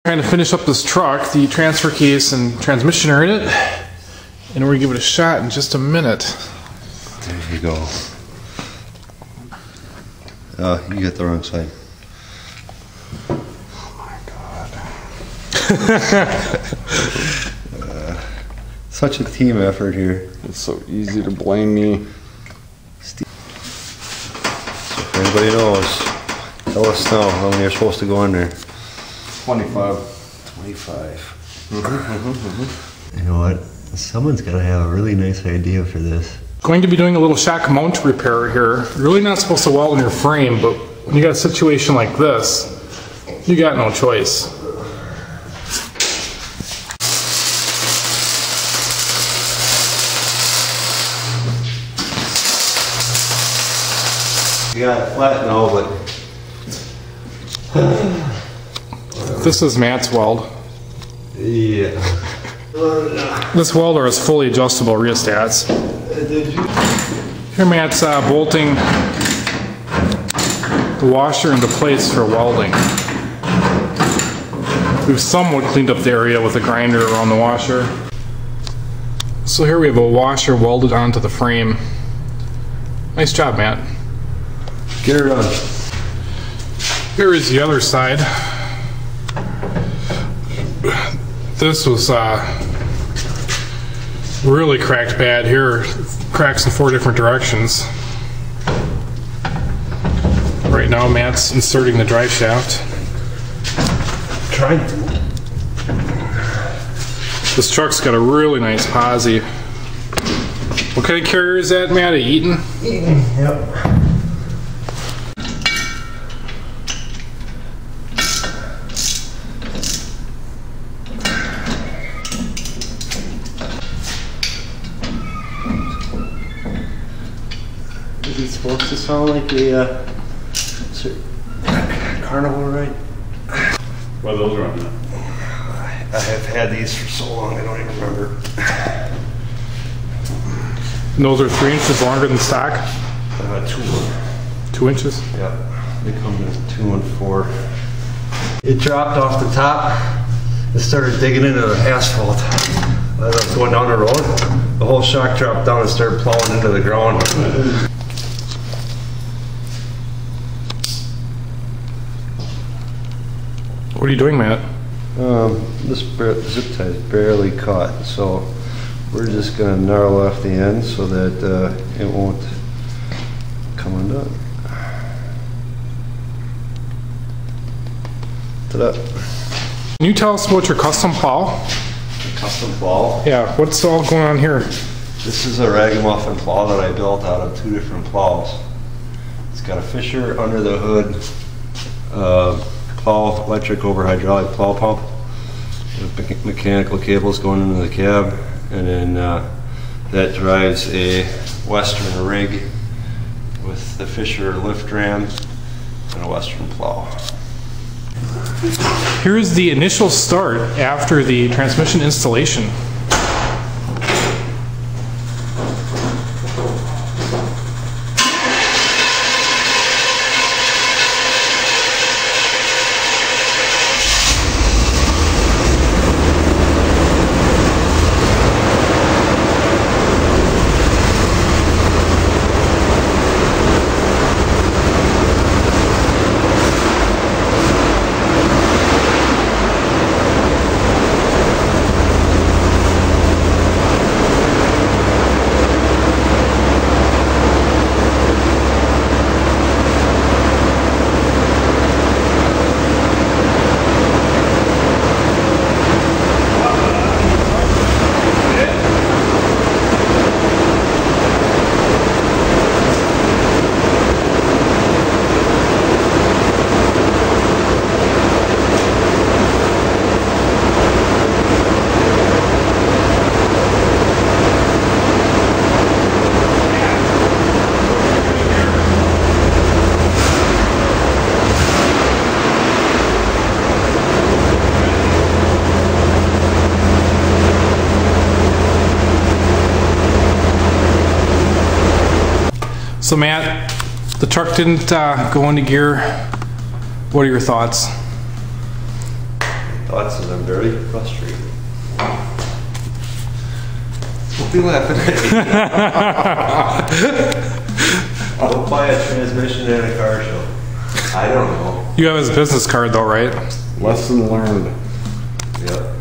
Trying to finish up this truck. The transfer case and transmission are in it, and we're gonna give it a shot in just a minute. There you go. You got the wrong side. Oh my god. Such a team effort here. It's so easy to blame me. So if anybody knows, tell us now how many you're supposed to go in there. 25. 25. You know what? Someone's got to have a really nice idea for this. Going to be doing a little shock mount repair here. You're really not supposed to weld in your frame, but when you got a situation like this, you got no choice. You got it flat now, but this is Matt's weld. yeah. This welder has fully adjustable rheostats. Here Matt's bolting the washer into place for welding. We've somewhat cleaned up the area with a grinder around the washer. So here we have a washer welded onto the frame. Nice job, Matt. Get her done. Here is the other side. This was really cracked bad here. Cracks in 4 different directions. Right now Matt's inserting the drive shaft. Trying to. This truck's got a really nice posi. What kind of carrier is that, Matt? A Eaton? Eaton, yep. Is it supposed to sound like a carnival ride? Well, those are on that. I have had these for so long I don't even remember. And those are 3 inches longer than stock? 2. 2 inches? Yeah, they come in 2 and 4. It dropped off the top and started digging into the asphalt. As I was going down the road, the whole shock dropped down and started plowing into the ground. What are you doing, Matt? This zip tie is barely caught, so we're just going to gnarl off the end so that it won't come undone. Ta-da. Can you tell us about your custom plow? Custom plow? Yeah, what's all going on here? This is a ragamuffin plow that I built out of 2 different plows. It's got a Fisher under the hood, plow, electric over hydraulic plow pump with mechanical cables going into the cab, and then that drives a Western rig with the Fisher lift ram and a Western plow. Here's the initial start after the transmission installation. So Matt, the truck didn't go into gear. What are your thoughts? thoughts is I'm very frustrated. Don't be laughing at me. Don't buy a transmission at a car show. I don't know. You have his business card though, right? Lesson learned. Yep.